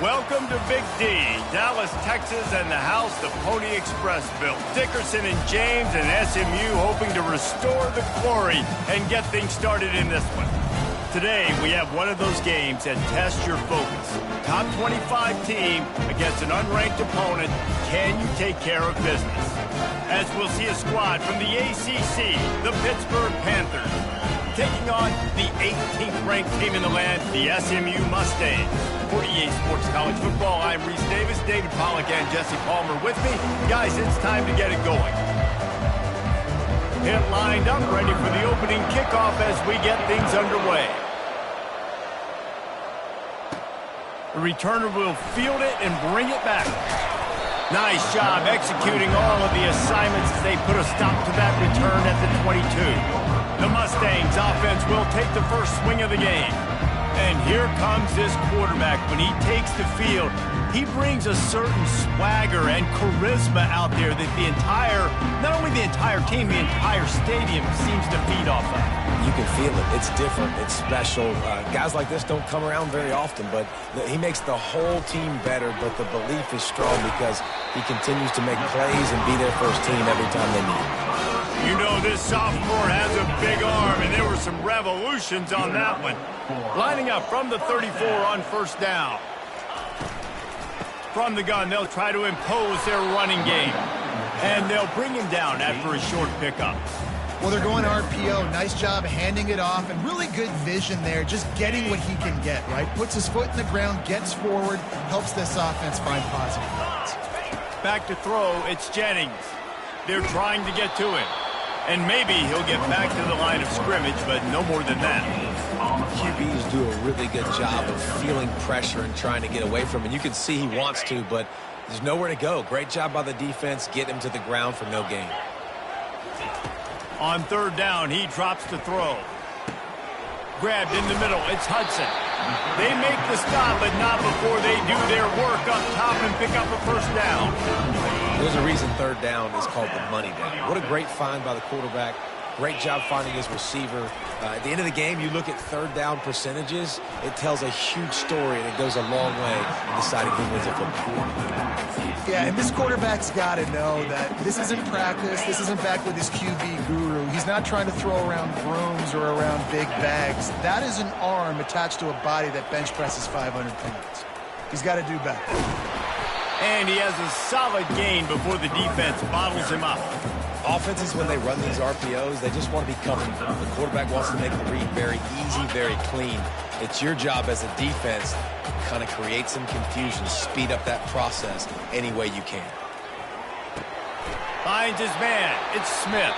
Welcome to Big D, Dallas, Texas, and the house the Pony Express built. Dickerson and James and SMU hoping to restore the glory and get things started in this one. Today, we have one of those games that tests your focus. Top 25 team against an unranked opponent. Can you take care of business? As we'll see a squad from the ACC, the Pittsburgh Panthers, taking on the 18th ranked team in the land, the SMU Mustangs. 48 Sports College Football, I'm Reese Davis, David Pollack, and Jesse Palmer with me. Guys, it's time to get it going. Hit lined up, ready for the opening kickoff as we get things underway. The returner will field it and bring it back. Nice job executing all of the assignments as they put a stop to that return at the 22. The Mustangs offense will take the first swing of the game. And here comes this quarterback. When he takes the field, he brings a certain swagger and charisma out there that not only the entire team, the entire stadium seems to feed off of. You can feel it. It's different. It's special. Guys like this don't come around very often, but he makes the whole team better, but the belief is strong because he continues to make plays and be their first team every time they meet. You know this sophomore has a big arm, and there were some revolutions on that one. Lining up from the 34 on first down. From the gun, they'll try to impose their running game. And they'll bring him down after a short pickup. Well, they're going RPO. Nice job handing it off, and really good vision there, just getting what he can get, right? Puts his foot in the ground, gets forward, helps this offense find positive points. Back to throw, it's Jennings. They're trying to get to him. And maybe he'll get back to the line of scrimmage, but no more than that. QBs do a really good job of feeling pressure and trying to get away from it. You can see he wants to, but there's nowhere to go. Great job by the defense, get him to the ground for no gain. On third down, he drops to throw. Grabbed in the middle, it's Hudson. They make the stop, but not before they do their work up top and pick up a first down. There's a reason third down is called the money down. What a great find by the quarterback. Great job finding his receiver. At the end of the game, you look at third down percentages. It tells a huge story, and it goes a long way in deciding who wins a football. Yeah, and this quarterback's got to know that this isn't practice. This isn't back with his QB guru. He's not trying to throw around brooms or around big bags. That is an arm attached to a body that bench presses 500 pounds. He's got to do better. And he has a solid gain before the defense bottles him up. Offenses, when they run these RPOs, they just want to be comfortable. The quarterback wants to make the read very easy, very clean. It's your job as a defense to kind of create some confusion, speed up that process any way you can. Finds his man. It's Smith.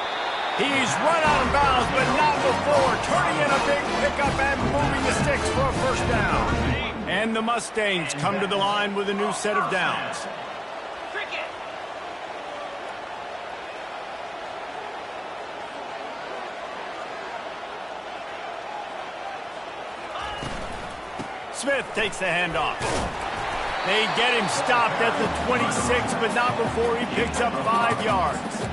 He's run out of bounds, but not before. Turning in a big pickup and moving the sticks for a first down. And the Mustangs come to the line with a new set of downs. Smith takes the handoff. They get him stopped at the 26, but not before he picks up 5 yards.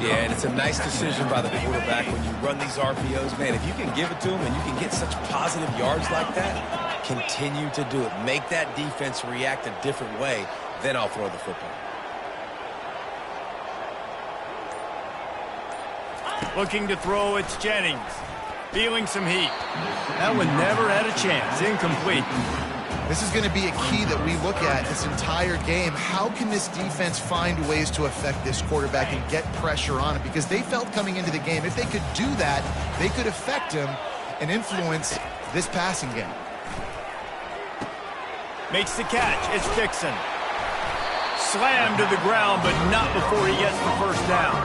Yeah, and it's a nice decision by the quarterback when you run these RPOs. Man, if you can give it to him and you can get such positive yards like that, continue to do it. Make that defense react a different way, then I'll throw the football. Looking to throw, it's Jennings. Feeling some heat. That one never had a chance. Incomplete. This is going to be a key that we look at this entire game. How can this defense find ways to affect this quarterback and get pressure on him? Because they felt coming into the game, if they could do that, they could affect him and influence this passing game. Makes the catch. It's Dixon. Slammed to the ground, but not before he gets the first down.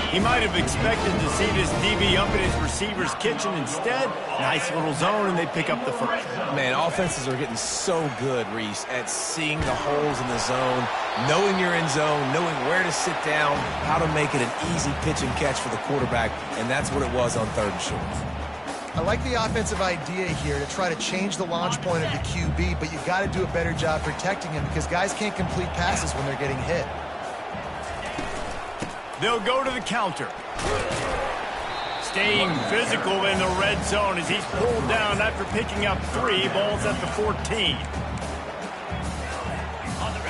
He might have expected to see this DB up in his receiver's kitchen. Instead, nice little zone, and they pick up the first. Man, offenses are getting so good, Reese, at seeing the holes in the zone, knowing you're in zone, knowing where to sit down, how to make it an easy pitch and catch for the quarterback, and that's what it was on third and short. I like the offensive idea here to try to change the launch point of the QB, but you got to do a better job protecting him because guys can't complete passes when they're getting hit. They'll go to the counter. Staying physical in the red zone as he's pulled down after picking up 3. Ball's at the 14.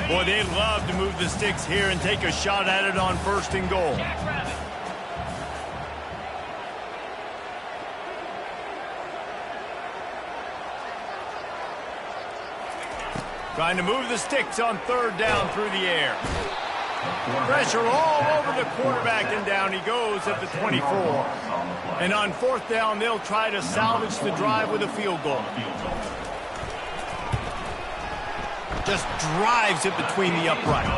Boy, they love to move the sticks here and take a shot at it on 1st and goal. Trying to move the sticks on 3rd down through the air. Pressure all over the quarterback, and down he goes at the 24. And on 4th down, they'll try to salvage the drive with a field goal. Just drives it between the uprights.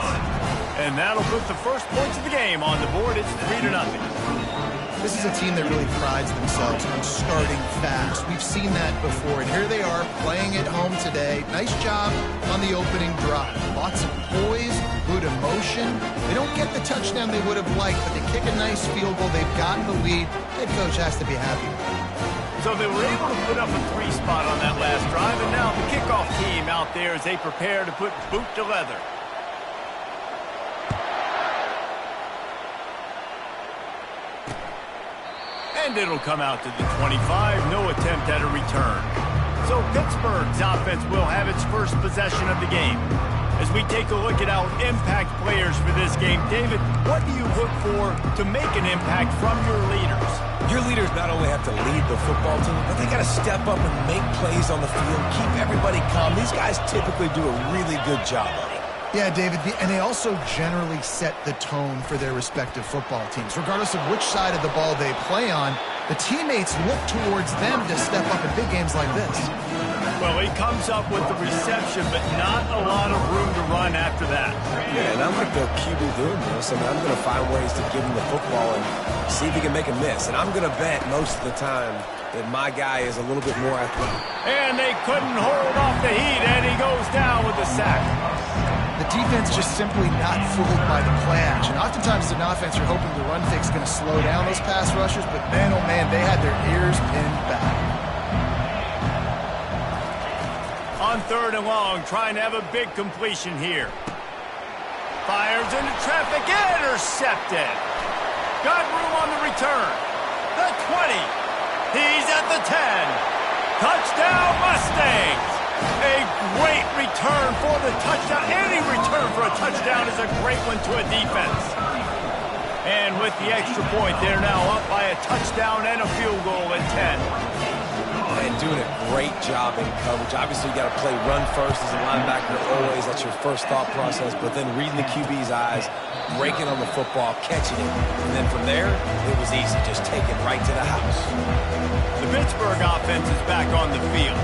And that'll put the first points of the game on the board. It's 3-0. This is a team that really prides themselves on starting fast. We've seen that before, and here they are playing at home today. Nice job on the opening drive. Lots of poise, good emotion. They don't get the touchdown they would have liked, but they kick a nice field goal. They've gotten the lead. Head coach has to be happy with it. So they were able to put up a 3 spot on that last drive, and now the kickoff team out there as they prepare to put boot to leather. And it'll come out to the 25. No attempt at a return. So Pittsburgh's offense will have its first possession of the game. As we take a look at our impact players for this game, David, what do you look for to make an impact from your leaders? Your leaders not only have to lead the football team, but they got to step up and make plays on the field, keep everybody calm. These guys typically do a really good job of it. Yeah, David, and they also generally set the tone for their respective football teams. Regardless of which side of the ball they play on, the teammates look towards them to step up in big games like this. Well, he comes up with the reception, but not a lot of room to run after that. Yeah, and I'm like the QB doing this. I mean, I'm going to find ways to give him the football and see if he can make a miss. And I'm going to bet most of the time that my guy is a little bit more athletic. And they couldn't hold off the heat, and he goes down with the sack. The defense just simply not fooled by the play action. Oftentimes, as an offense, you're hoping the run fake is going to slow down those pass rushers, but man, oh man, they had their ears pinned back. On 3rd and long, trying to have a big completion here. Fires into traffic, intercepted. Got room on the return. The 20. He's at the 10. Touchdown, Mustangs. A great return for the touchdown. Any return for a touchdown is a great one to a defense. And with the extra point, they're now up by a touchdown and a field goal at 10. And doing a great job in coverage. Obviously, you got to play run first as a linebacker always. That's your first thought process. But then reading the QB's eyes, breaking on the football, catching it. And then from there, it was easy. Just take it right to the house. The Pittsburgh offense is back on the field.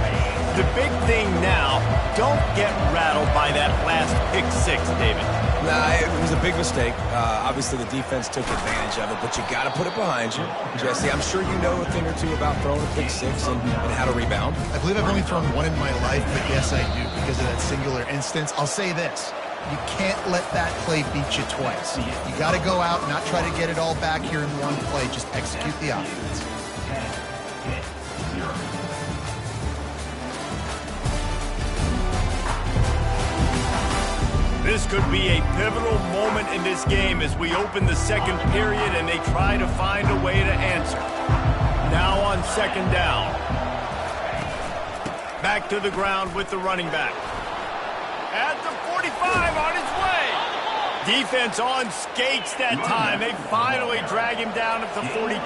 The big thing now, don't get rattled by that last pick 6, David. Nah, it was a big mistake. Obviously, the defense took advantage of it, but you got to put it behind you. Jesse, I'm sure you know a thing or two about throwing a pick 6 and how to rebound. I believe I've only thrown one in my life, but yes, I do, because of that singular instance. I'll say this. You can't let that play beat you twice. You got to go out and not try to get it all back here in one play. Just execute the offense. This could be a pivotal moment in this game as we open the second period and they try to find a way to answer. Now on 2nd down. Back to the ground with the running back. At the 45 on his way. Defense on skates that time. They finally drag him down at the 42.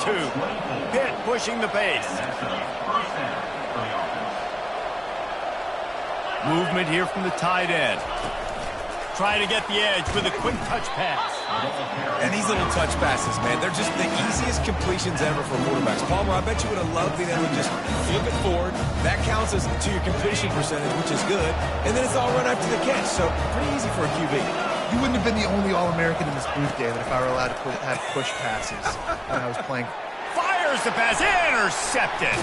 Pitt pushing the pace. Movement here from the tight end. Trying to get the edge with a quick touch pass. And these little touch passes, man, they're just the easiest completions ever for quarterbacks. Palmer, I bet you would have loved being able to just flip it forward. That counts as to your completion percentage, which is good. And then it's all run after the catch, so pretty easy for a QB. You wouldn't have been the only All-American in this booth, David, if I were allowed to have push passes when I was playing. Fires the pass, intercepted.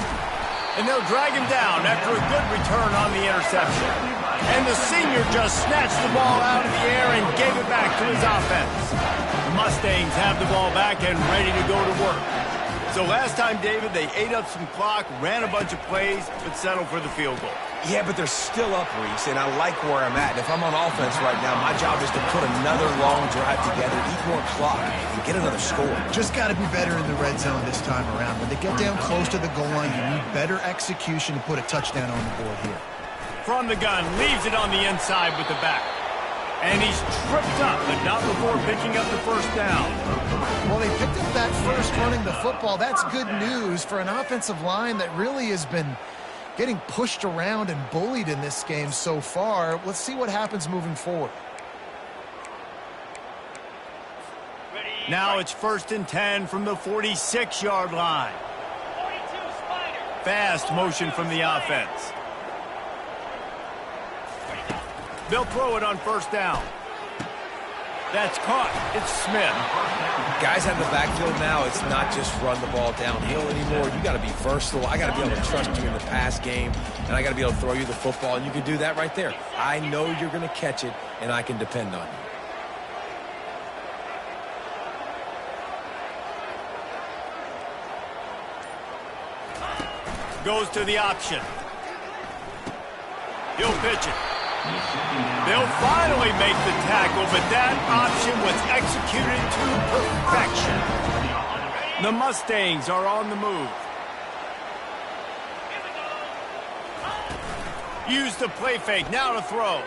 And they'll drag him down after a good return on the interception. And the senior just snatched the ball out of the air and gave it back to his offense. The Mustangs have the ball back and ready to go to work. So last time, David, they ate up some clock, ran a bunch of plays, but settled for the field goal. Yeah, but they're still up, Reese, and I like where I'm at. And if I'm on offense right now, my job is to put another long drive together, eat more clock, and get another score. Just got to be better in the red zone this time around. When they get down close to the goal line, you need better execution to put a touchdown on the board here. From the gun, leaves it on the inside with the back. And he's tripped up, but not before picking up the first down. Well, they picked up that first running the football. That's good news for an offensive line that really has been getting pushed around and bullied in this game so far. Let's see what happens moving forward. Now it's 1st and 10 from the 46-yard line. Fast motion from the offense. They'll throw it on first down. That's caught. It's Smith. Guys out in the backfield now, it's not just run the ball downhill anymore. You got to be versatile. I got to be able to trust you in the pass game, and I got to be able to throw you the football, and you can do that right there. I know you're going to catch it, and I can depend on you. Goes to the option. He'll pitch it. They'll finally make the tackle, but that option was executed to perfection. The Mustangs are on the move. Use the play fake, now to throw.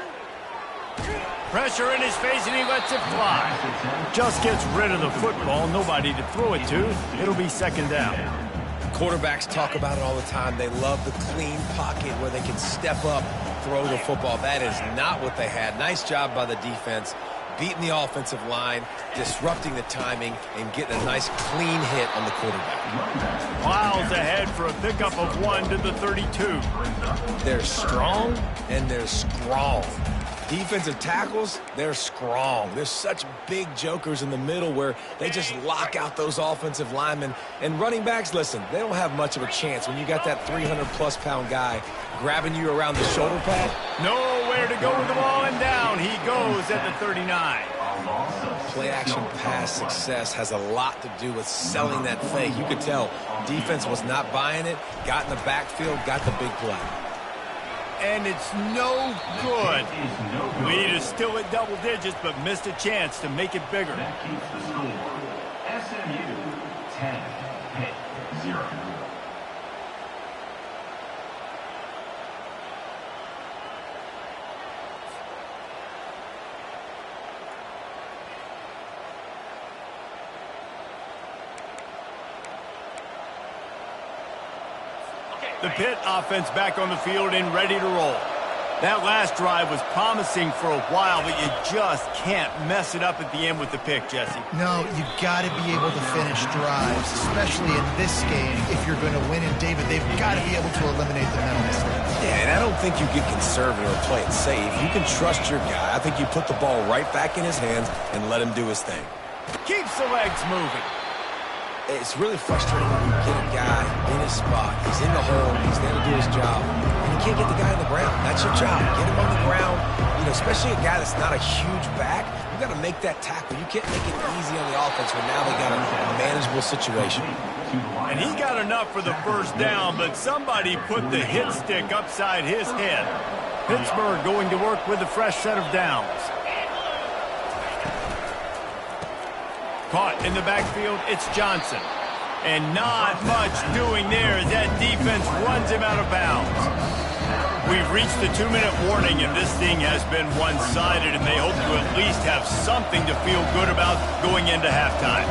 Pressure in his face, and he lets it fly. Just gets rid of the football, nobody to throw it to. It'll be 2nd down. Quarterbacks talk about it all the time. They love the clean pocket where they can step up, throw the football. That is not what they had. Nice job by the defense, beating the offensive line, disrupting the timing, and getting a nice clean hit on the quarterback. Miles ahead for a pickup of 1 to the 32. They're strong and they're strong. Defensive tackles, they're strong. There's such big jokers in the middle where they just lock out those offensive linemen. And running backs, listen, they don't have much of a chance when you got that 300-plus pound guy grabbing you around the shoulder pad. Nowhere to go with the ball, and down he goes at the 39. Play-action pass success has a lot to do with selling that fake. You could tell defense was not buying it, got in the backfield, got the big play. And it's no good. Lead is still at double digits, but missed a chance to make it bigger. That keeps the score. SMU 10, Pitt 0. The Pitt offense back on the field and ready to roll. That last drive was promising for a while, but you just can't mess it up at the end with the pick, Jesse. No, you've got to be able to finish drives, especially in this game. If you're going to win, and David, they've got to be able to eliminate the mental mistakes. Yeah, and I don't think you get conservative or play it safe. You can trust your guy. I think you put the ball right back in his hands and let him do his thing. Keeps the legs moving. It's really frustrating when you get a guy in his spot. He's in the hole. He's there to do his job. And you can't get the guy on the ground. That's your job. Get him on the ground. You know, especially a guy that's not a huge back. You got to make that tackle. You can't make it easy on the offense when now they got a manageable situation. And he got enough for the first down, but somebody put the hit stick upside his head. Pittsburgh going to work with a fresh set of downs. Caught in the backfield, it's Johnson. And not much doing there as that defense runs him out of bounds. We've reached the 2-minute warning, and this thing has been one-sided, and they hope to at least have something to feel good about going into halftime.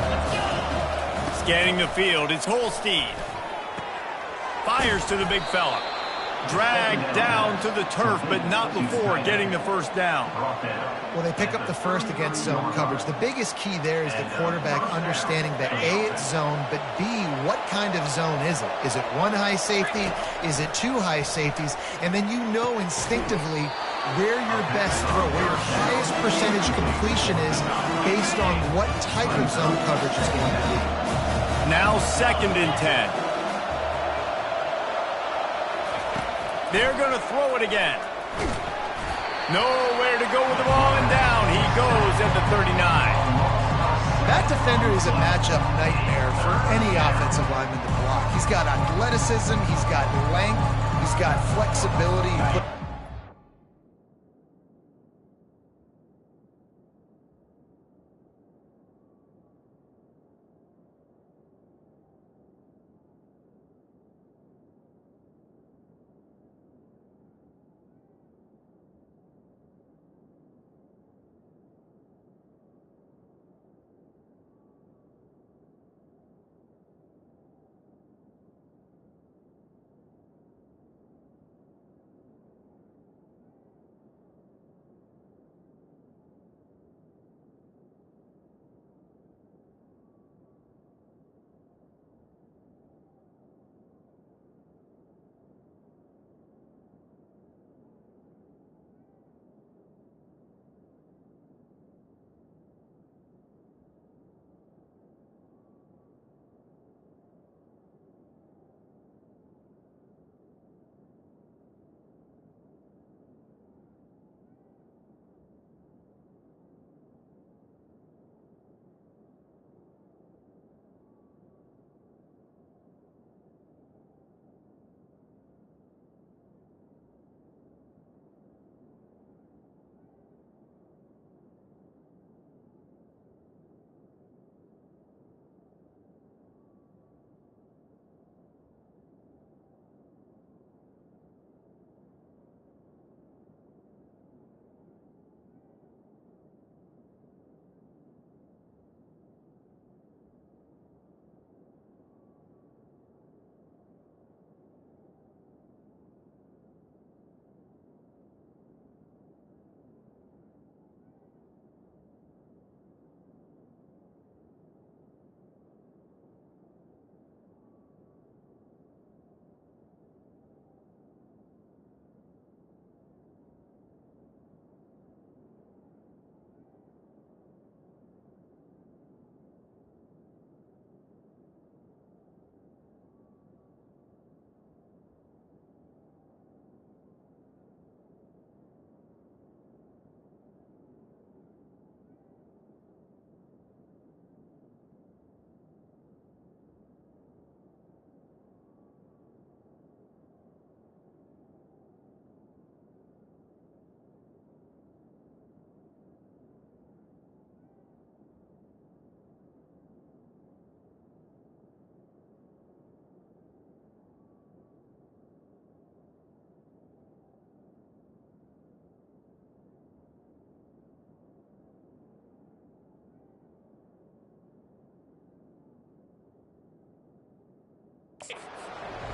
Scanning the field, it's Holstein. Fires to the big fella. Dragged down to the turf, but not before getting the first down. Well, they pick up the first against zone coverage. The biggest key there is the quarterback understanding that A, it's zone, but B, what kind of zone is it? Is it one high safety? Is it two high safeties? And then you know instinctively where your best throw, where your highest percentage completion is based on what type of zone coverage is going to be. Now 2nd and 10. They're going to throw it again. Nowhere to go with the ball, and down he goes at the 39. That defender is a matchup nightmare for any offensive lineman to block. He's got athleticism, he's got length, he's got flexibility.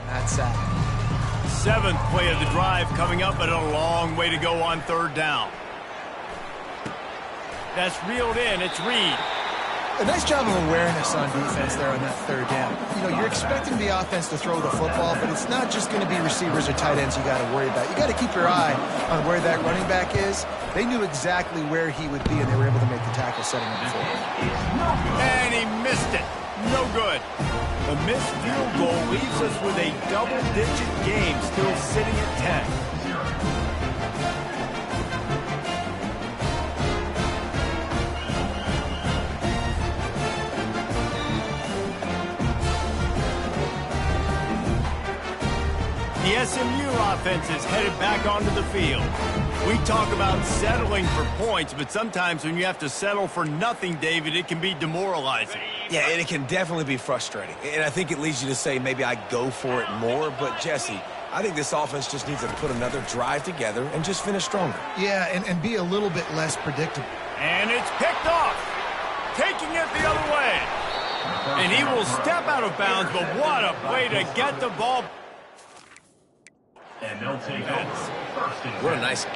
That's sad. 7th play of the drive coming up, but a long way to go on 3rd down. That's reeled in. It's Reed. A nice job of awareness on defense there on that 3rd down. You know, you're expecting the offense to throw the football, but it's not just going to be receivers or tight ends you got to worry about. You got to keep your eye on where that running back is. They knew exactly where he would be, and they were able to make the tackle setting him forward. And he missed it. No good. The missed field goal leaves us with a double-digit game still sitting at 10. The SMU offense is headed back onto the field. We talk about settling for points, but sometimes when you have to settle for nothing, David, it can be demoralizing. Yeah, and it can definitely be frustrating. And I think it leads you to say maybe I go for it more. But, Jesse, I think this offense just needs to put another drive together and just finish stronger. Yeah, and be a little bit less predictable. And it's picked off. Taking it the other way. And he will step out of bounds, but what a way to get the ball. And they'll take over. First and What a nice...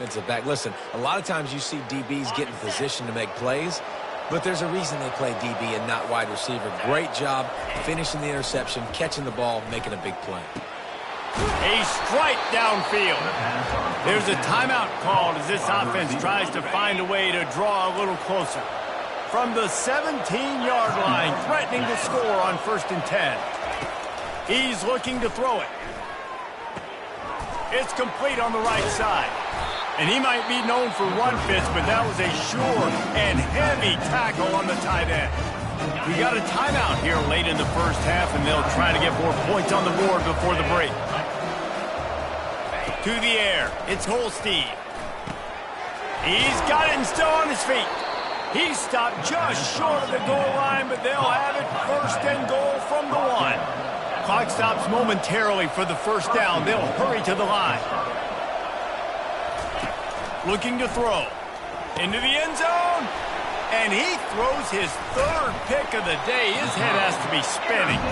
defensive back. Listen, a lot of times you see DBs get in position to make plays, but there's a reason they play DB and not wide receiver. Great job finishing the interception, catching the ball, making a big play. A strike downfield. There's a timeout called as this offense tries to find a way to draw a little closer. From the 17-yard line, threatening to score on 1st and 10. He's looking to throw it. It's complete on the right side. And he might be known for run fits, but that was a sure and heavy tackle on the tight end. We got a timeout here late in the first half, and they'll try to get more points on the board before the break. To the air, it's Holstein. He's got it and still on his feet. He stopped just short of the goal line, but they'll have it 1st and goal from the 1. Clock stops momentarily for the 1st down. They'll hurry to the line. Looking to throw. Into the end zone. And he throws his 3rd pick of the day. His head has to be spinning.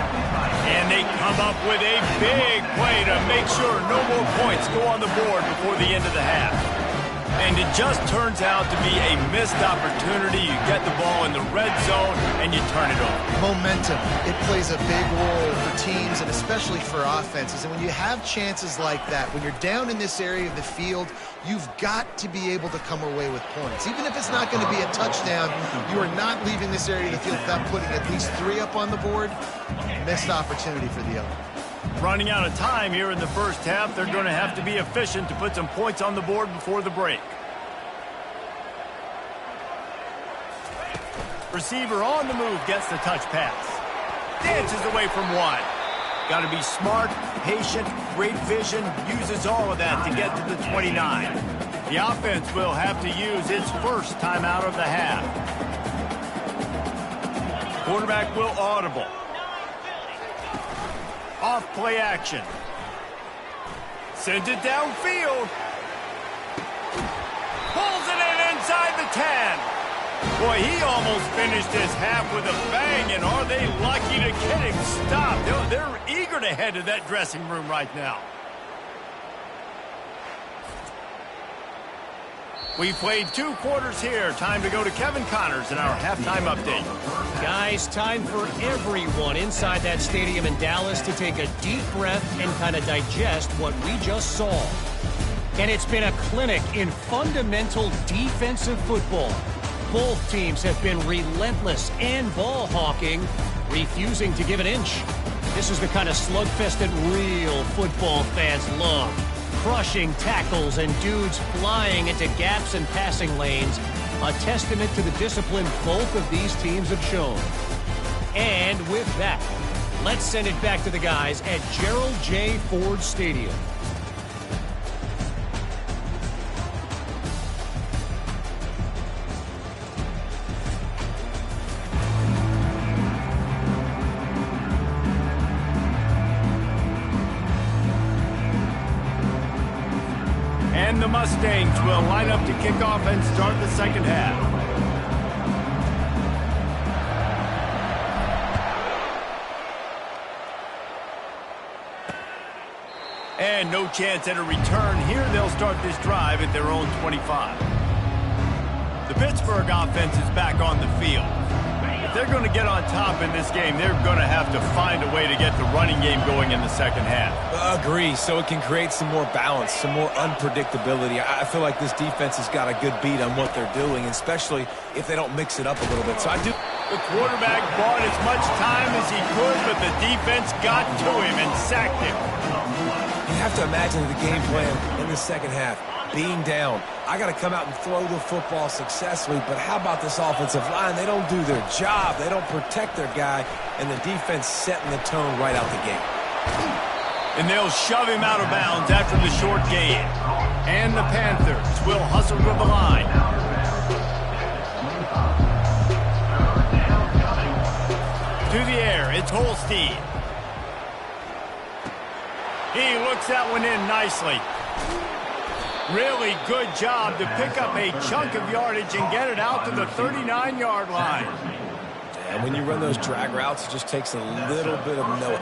And they come up with a big play to make sure no more points go on the board before the end of the half. And it just turns out to be a missed opportunity. You get the ball in the red zone, and you turn it over. Momentum. It plays a big role for teams and especially for offenses. And when you have chances like that, when you're down in this area of the field, you've got to be able to come away with points. Even if it's not going to be a touchdown, you are not leaving this area of the field without putting at least 3 up on the board. Missed opportunity for the other. Running out of time here in the first half, they're going to have to be efficient to put some points on the board before the break. Receiver on the move gets the touch pass. Dances away from 1. Got to be smart, patient, great vision, uses all of that to get to the 29. The offense will have to use its 1st timeout of the half. Quarterback will audible. Off play action. Sends it downfield. Pulls it in inside the 10. Boy, he almost finished his half with a bang, and are they lucky to get him stopped? They're eager to head to that dressing room right now. We played 2 quarters here. Time to go to Kevin Connors in our halftime update. Guys, time for everyone inside that stadium in Dallas to take a deep breath and kind of digest what we just saw. And it's been a clinic in fundamental defensive football. Both teams have been relentless and ball hawking, refusing to give an inch. This is the kind of slugfest that real football fans love. Crushing tackles and dudes flying into gaps and passing lanes. A testament to the discipline both of these teams have shown. And with that, let's send it back to the guys at Gerald J. Ford Stadium. And the Mustangs will line up to kick off and start the second half. And no chance at a return here. They'll start this drive at their own 25. The Pittsburgh offense is back on the field. If they're going to get on top in this game, they're going to have to find a way to get the running game going in the second half. Agree, so it can create some more balance, some more unpredictability. I feel like this defense has got a good beat on what they're doing, especially if they don't mix it up a little bit. So I do. The quarterback bought as much time as he could, but the defense got to him and sacked him. You have to imagine the game plan in the second half. Being down, I got to come out and throw the football successfully, but how about this offensive line? They don't do their job. They don't protect their guy, and the defense setting the tone right out the gate. And they'll shove him out of bounds after the short gain. And the Panthers will hustle to the line. To the air, it's Holstein. He looks that one in nicely. Really good job to pick up a chunk of yardage and get it out to the 39-yard line. And when you run those drag routes, it just takes a little bit of knowing.